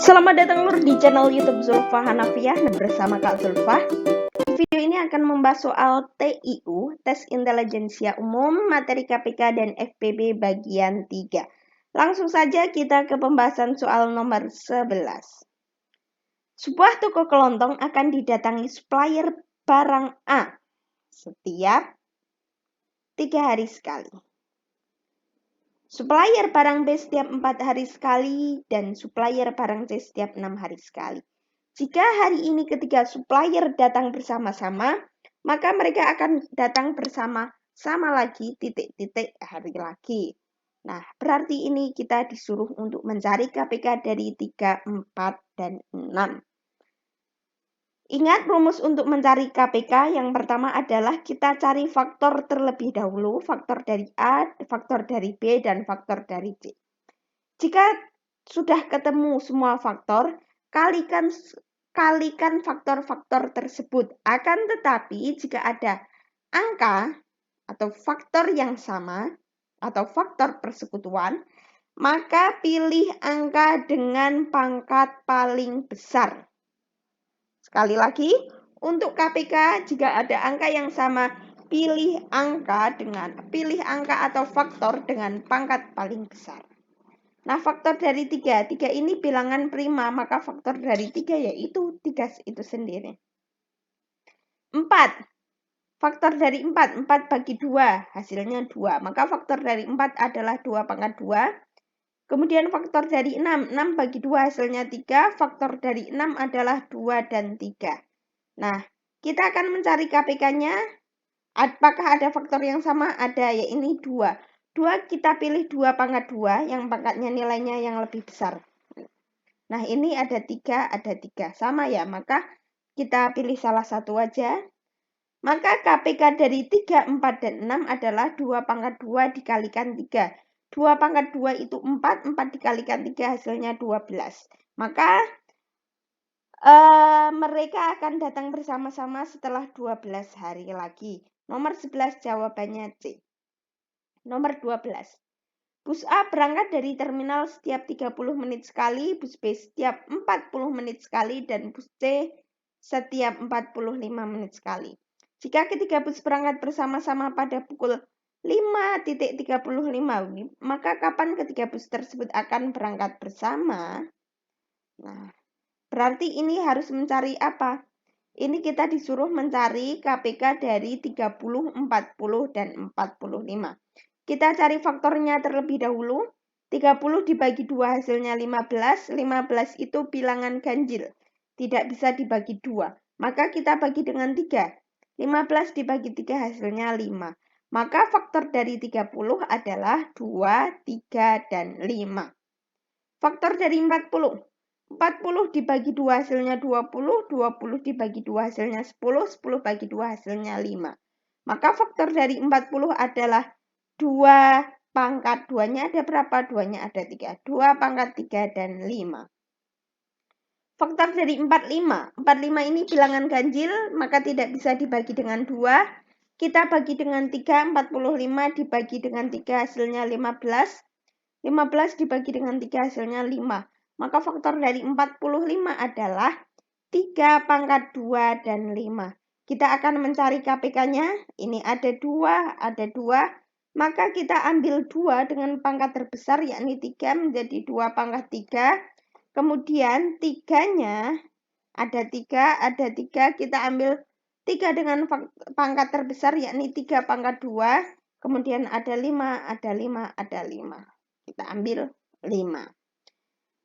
Selamat datang Lur di channel YouTube Zulfa Hanafiah bersama Kak Zulfa. Video ini akan membahas soal TIU, Tes Intelijensia Umum, materi KPK dan FPB bagian 3. Langsung saja kita ke pembahasan soal nomor 11. Sebuah toko kelontong akan didatangi supplier barang A setiap 3 hari sekali. Supplier barang B setiap 4 hari sekali dan supplier barang C setiap 6 hari sekali. Jika hari ini ketiga supplier datang bersama-sama, maka mereka akan datang bersama-sama lagi titik-titik hari lagi. Nah, berarti ini kita disuruh untuk mencari KPK dari 3, 4, dan 6. Ingat rumus untuk mencari KPK yang pertama adalah kita cari faktor terlebih dahulu, faktor dari A, faktor dari B, dan faktor dari C. Jika sudah ketemu semua faktor, kalikan faktor-faktor tersebut. Akan tetapi jika ada angka atau faktor yang sama atau faktor persekutuan, maka pilih angka dengan pangkat paling besar. Sekali lagi, untuk KPK jika ada angka yang sama, pilih angka atau faktor dengan pangkat paling besar. Nah, faktor dari 3 ini bilangan prima, maka faktor dari 3 yaitu 3 itu sendiri. 4, faktor dari 4 bagi 2, hasilnya 2, maka faktor dari 4 adalah 2 pangkat 2. Kemudian faktor dari 6 bagi 2 hasilnya 3, faktor dari 6 adalah 2 dan 3. Nah, kita akan mencari KPK-nya. Apakah ada faktor yang sama? Ada, ya ini 2. 2 kita pilih 2 pangkat 2 yang pangkatnya nilainya yang lebih besar. Nah, ini ada 3, sama ya, maka kita pilih salah satu aja. Maka KPK dari 3, 4, dan 6 adalah 2 pangkat 2 dikalikan 3. 2 pangkat 2 itu 4 dikalikan 3 hasilnya 12. Maka mereka akan datang bersama-sama setelah 12 hari lagi. Nomor 11 jawabannya C. Nomor 12. Bus A berangkat dari terminal setiap 30 menit sekali, bus B setiap 40 menit sekali, dan bus C setiap 45 menit sekali. Jika ketiga bus berangkat bersama-sama pada pukul 5.35, maka kapan ketiga bus tersebut akan berangkat bersama? Nah, berarti ini harus mencari apa? Ini kita disuruh mencari KPK dari 30, 40, dan 45. Kita cari faktornya terlebih dahulu. 30 dibagi 2 hasilnya 15. 15 itu bilangan ganjil. Tidak bisa dibagi 2. Maka kita bagi dengan 3. 15 dibagi 3 hasilnya 5. Maka faktor dari 30 adalah 2, 3, dan 5. Faktor dari 40. 40 dibagi 2 hasilnya 20. 20 dibagi 2 hasilnya 10. 10 bagi 2 hasilnya 5. Maka faktor dari 40 adalah 2 pangkat 2-nya ada berapa? 2-nya ada 3. 2 pangkat 3 dan 5. Faktor dari 45. 45 ini bilangan ganjil, maka tidak bisa dibagi dengan 2. Kita bagi dengan 3. 45 dibagi dengan 3 hasilnya 15. 15 dibagi dengan 3 hasilnya 5. Maka faktor dari 45 adalah 3 pangkat 2 dan 5. Kita akan mencari KPK-nya. Ini ada 2, ada 2. Maka kita ambil 2 dengan pangkat terbesar, yakni 3 menjadi 2 pangkat 3. Kemudian 3-nya ada 3, kita ambil 3 dengan pangkat terbesar, yakni 3 pangkat 2. Kemudian ada 5, ada 5, ada 5. Kita ambil 5.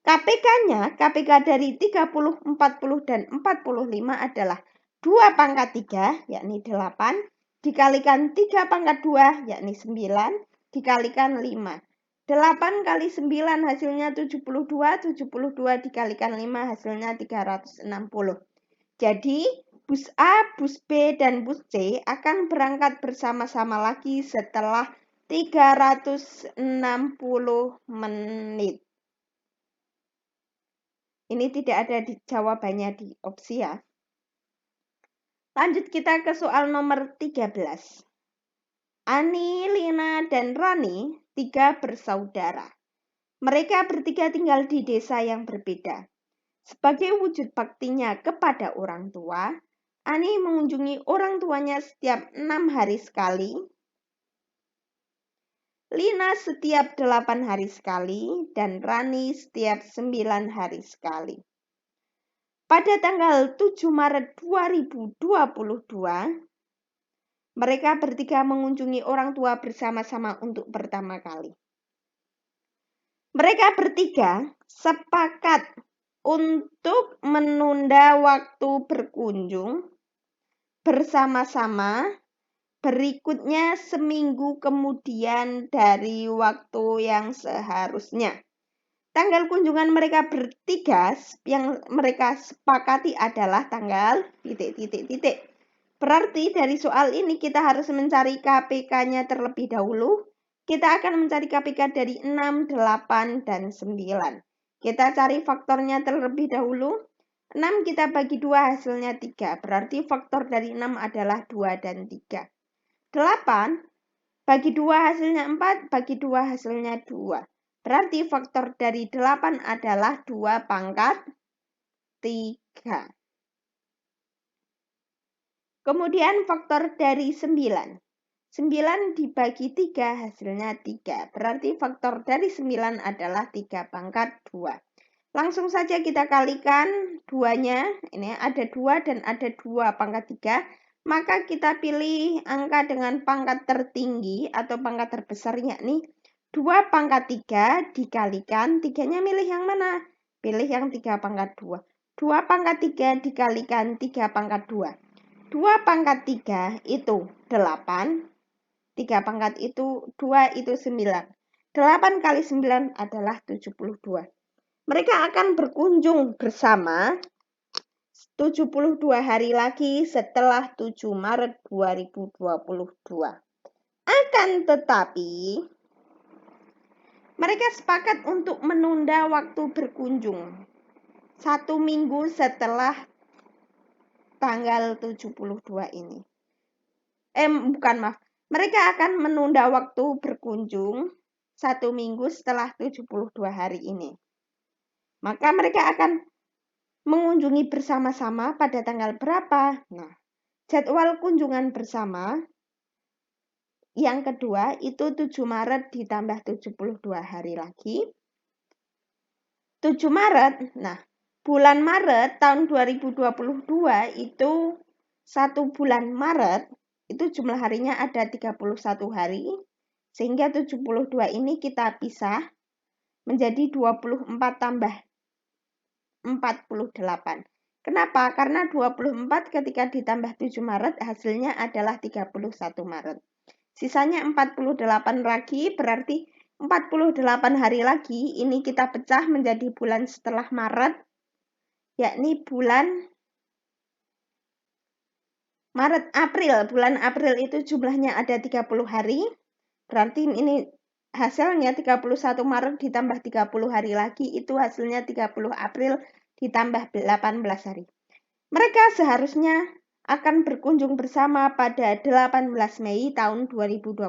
KPK-nya, KPK dari 30, 40, dan 45 adalah 2 pangkat 3, yakni 8, dikalikan 3 pangkat 2, yakni 9, dikalikan 5. 8 kali 9 hasilnya 72, 72 dikalikan 5 hasilnya 360. Jadi, bus A, bus B, dan bus C akan berangkat bersama-sama lagi setelah 360 menit. Ini tidak ada di jawabannya di opsi ya. Lanjut kita ke soal nomor 13. Ani, Lina, dan Rani, 3 bersaudara. Mereka bertiga tinggal di desa yang berbeda. Sebagai wujud baktinya kepada orang tua, Ani mengunjungi orang tuanya setiap 6 hari sekali, Lina setiap 8 hari sekali, dan Rani setiap 9 hari sekali. Pada tanggal 7 Maret 2022, mereka bertiga mengunjungi orang tua bersama-sama untuk pertama kali. Mereka bertiga sepakat untuk menunda waktu berkunjung bersama-sama berikutnya seminggu kemudian dari waktu yang seharusnya. Tanggal kunjungan mereka bertiga yang mereka sepakati adalah tanggal ... Berarti dari soal ini kita harus mencari KPK-nya terlebih dahulu. Kita akan mencari KPK dari 6, 8, dan 9. Kita cari faktornya terlebih dahulu. 6 kita bagi 2 hasilnya 3. Berarti faktor dari 6 adalah 2 dan 3. 8 bagi 2 hasilnya 4, bagi 2 hasilnya 2. Berarti faktor dari 8 adalah 2 pangkat 3. Kemudian faktor dari 9. 9 dibagi 3 hasilnya 3. Berarti faktor dari 9 adalah 3 pangkat 2. Langsung saja kita kalikan 2-nya. Ini ada 2 dan ada 2 pangkat 3. Maka kita pilih angka dengan pangkat tertinggi atau pangkat terbesar, yakni 2 pangkat 3 dikalikan. 3-nya milih yang mana? Pilih yang 3 pangkat 2. 2 pangkat 3 dikalikan 3 pangkat 2. 2 pangkat 3 itu 8. 3 pangkat itu 2 itu 9. 8 kali 9 adalah 72. Mereka akan berkunjung bersama 72 hari lagi setelah 7 Maret 2022. Akan tetapi, mereka sepakat untuk menunda waktu berkunjung 1 minggu setelah tanggal 72 ini. Mereka akan menunda waktu berkunjung 1 minggu setelah 72 hari ini. Maka mereka akan mengunjungi bersama-sama pada tanggal berapa? Nah, jadwal kunjungan bersama yang kedua itu 7 Maret ditambah 72 hari lagi. 7 Maret, nah bulan Maret tahun 2022 itu 1 bulan Maret itu jumlah harinya ada 31 hari, sehingga 72 ini kita pisah menjadi 24 tambah 48. Kenapa? Karena 24 ketika ditambah 7 Maret hasilnya adalah 31 Maret. Sisanya 48 lagi, berarti 48 hari lagi ini kita pecah menjadi bulan setelah Maret, yakni bulan Maret, April. Bulan April itu jumlahnya ada 30 hari. Berarti ini hasilnya 31 Maret ditambah 30 hari lagi. Itu hasilnya 30 April ditambah 18 hari. Mereka seharusnya akan berkunjung bersama pada 18 Mei tahun 2022.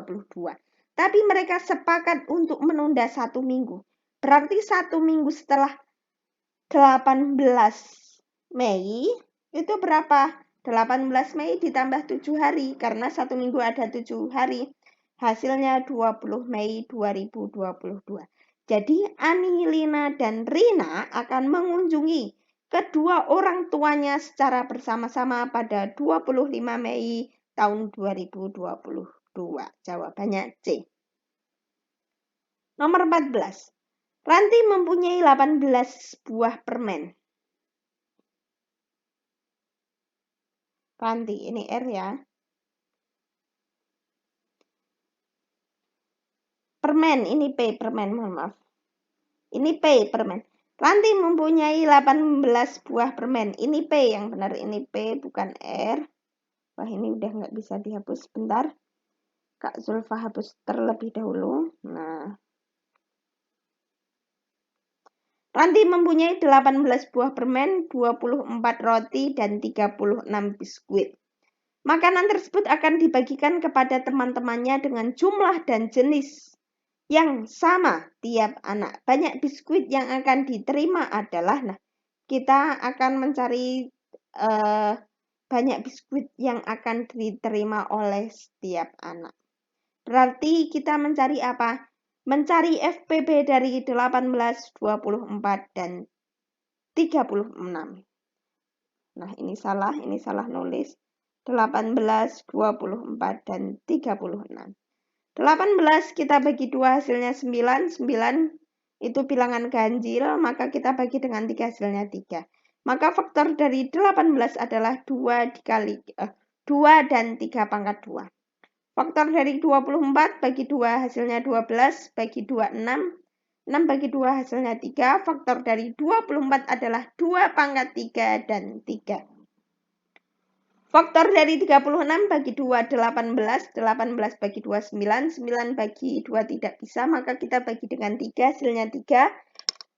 Tapi mereka sepakat untuk menunda 1 minggu. Berarti 1 minggu setelah 18 Mei itu berapa? 18 Mei ditambah 7 hari, karena 1 minggu ada 7 hari. Hasilnya 20 Mei 2022. Jadi Ani, Lina, dan Rina akan mengunjungi kedua orang tuanya secara bersama-sama pada 25 Mei tahun 2022. Jawabannya C. Nomor 14. Ranti mempunyai 18 buah permen. Ranti, ini R ya. Permen, ini P, permen, mohon maaf. Ini P, permen. Ranti mempunyai 18 buah permen. Ini P yang benar, ini P bukan R. Wah, ini udah nggak bisa dihapus, bentar. Kak Zulfa hapus terlebih dahulu. Nah. Ranti mempunyai 18 buah permen, 24 roti, dan 36 biskuit. Makanan tersebut akan dibagikan kepada teman-temannya dengan jumlah dan jenis yang sama tiap anak. Banyak biskuit yang akan diterima adalah, nah, kita akan mencari banyak biskuit yang akan diterima oleh setiap anak. Berarti kita mencari apa? Mencari FPB dari 18, 24, dan 36. Nah, ini salah nulis. 18, 24, dan 36. 18 kita bagi 2 hasilnya 9. 9 itu bilangan ganjil, maka kita bagi dengan 3 hasilnya 3. Maka faktor dari 18 adalah 2 dan 3 pangkat 2. Faktor dari 24 bagi 2 hasilnya 12, bagi 2 6. 6 bagi 2 hasilnya 3. Faktor dari 24 adalah 2 pangkat 3 dan 3. Faktor dari 36 bagi 2, 18. 18 bagi 2, 9. 9 bagi 2 tidak bisa, maka kita bagi dengan 3, hasilnya 3.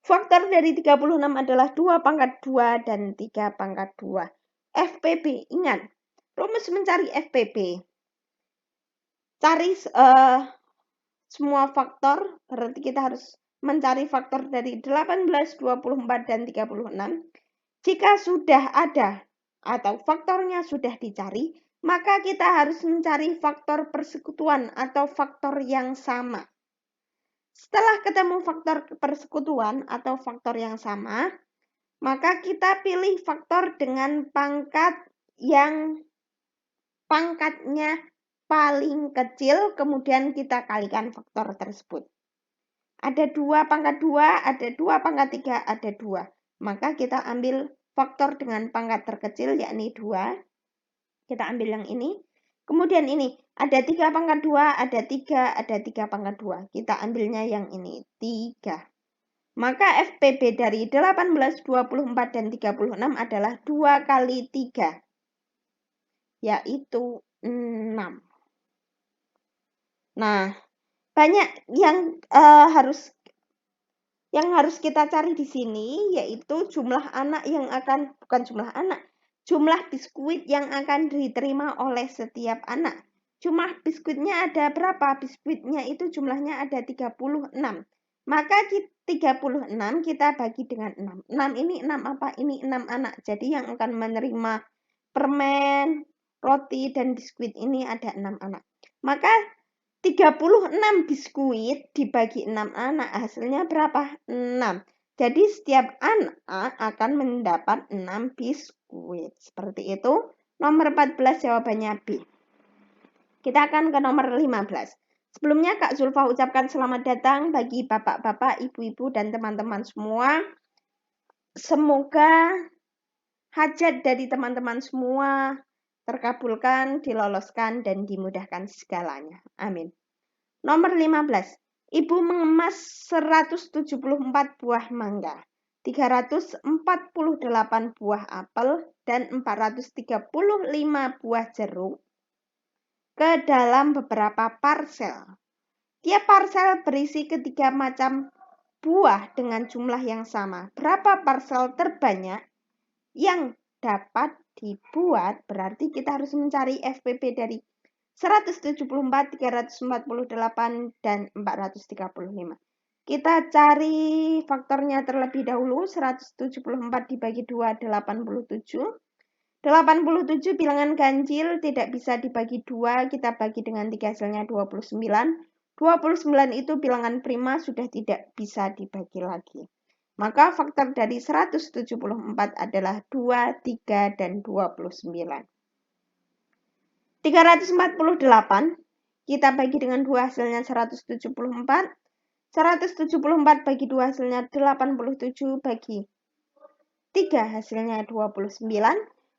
Faktor dari 36 adalah 2 pangkat 2 dan 3 pangkat 2. FPB, ingat, rumus mencari FPB. Cari semua faktor, berarti kita harus mencari faktor dari 18, 24, dan 36. Jika sudah ada atau faktornya sudah dicari, maka kita harus mencari faktor persekutuan atau faktor yang sama. Setelah ketemu faktor persekutuan atau faktor yang sama, maka kita pilih faktor dengan pangkat yang pangkatnya paling kecil, kemudian kita kalikan faktor tersebut. Ada 2 pangkat 2, ada 2 pangkat 3, ada 2. Maka kita ambil faktor dengan pangkat terkecil, yakni 2. Kita ambil yang ini. Kemudian ini, ada 3 pangkat 2, ada 3, ada 3 pangkat 2. Kita ambilnya yang ini, 3. Maka FPB dari 18, 24, dan 36 adalah 2 kali 3, yaitu 6. Nah, banyak yang harus kita cari di sini, yaitu jumlah anak yang akan, bukan jumlah anak, jumlah biskuit yang akan diterima oleh setiap anak. Jumlah biskuitnya ada berapa? Biskuitnya itu jumlahnya ada 36. Maka 36 kita bagi dengan 6. 6 ini 6 apa? Ini 6 anak. Jadi yang akan menerima permen, roti, dan biskuit ini ada 6 anak. Maka 36 biskuit dibagi 6 anak, hasilnya berapa? 6. Jadi setiap anak akan mendapat 6 biskuit. Seperti itu. Nomor 14 jawabannya B. Kita akan ke nomor 15. Sebelumnya Kak Zulfa ucapkan selamat datang bagi bapak-bapak, ibu-ibu, dan teman-teman semua. Semoga hajat dari teman-teman semua terkabulkan, diloloskan, dan dimudahkan segalanya. Amin. Nomor 15. Ibu mengemas 174 buah mangga, 348 buah apel, dan 435 buah jeruk ke dalam beberapa parsel. Tiap parsel berisi ketiga macam buah dengan jumlah yang sama. Berapa parsel terbanyak yang dapat dibuat? Berarti kita harus mencari FPB dari 174, 348, dan 435. Kita cari faktornya terlebih dahulu. 174 dibagi 2, 87. 87 bilangan ganjil, tidak bisa dibagi 2, kita bagi dengan 3, hasilnya 29. 29 itu bilangan prima, sudah tidak bisa dibagi lagi. Maka faktor dari 174 adalah 2, 3, dan 29. 348 kita bagi dengan 2, hasilnya 174. 174 bagi 2 hasilnya 87, bagi 3 hasilnya 29.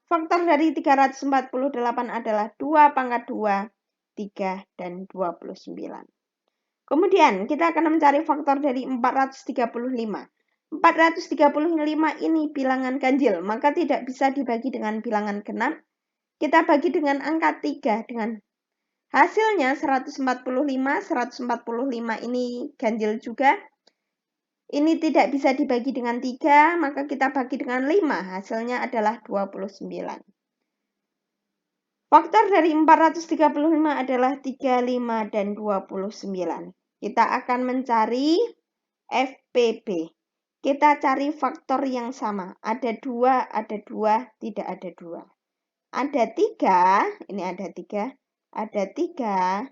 Faktor dari 348 adalah 2 pangkat 2, 3, dan 29. Kemudian kita akan mencari faktor dari 435. 435 ini bilangan ganjil, maka tidak bisa dibagi dengan bilangan genap. Kita bagi dengan angka 3 dengan hasilnya 145. 145 ini ganjil juga. Ini tidak bisa dibagi dengan 3, maka kita bagi dengan 5. Hasilnya adalah 29. Faktor dari 435 adalah 35 dan 29. Kita akan mencari FPB. Kita cari faktor yang sama. Ada 2, tidak ada 2. Ada 3, ini ada 3, ada 3,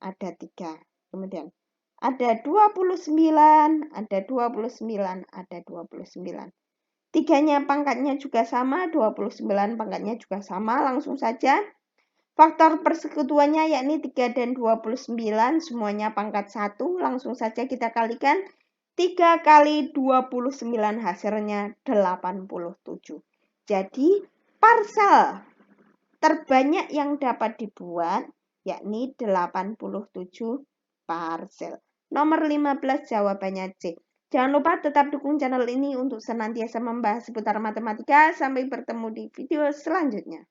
ada 3. Kemudian ada 29, ada 29, ada 29. Tiganya pangkatnya juga sama, 29 pangkatnya juga sama. Langsung saja faktor persekutuannya yakni 3 dan 29 semuanya pangkat 1. Langsung saja kita kalikan. 3 kali 29 hasilnya 87. Jadi parsel terbanyak yang dapat dibuat yakni 87 parsel. Nomor 15 jawabannya C. Jangan lupa tetap dukung channel ini untuk senantiasa membahas seputar matematika. Sampai bertemu di video selanjutnya.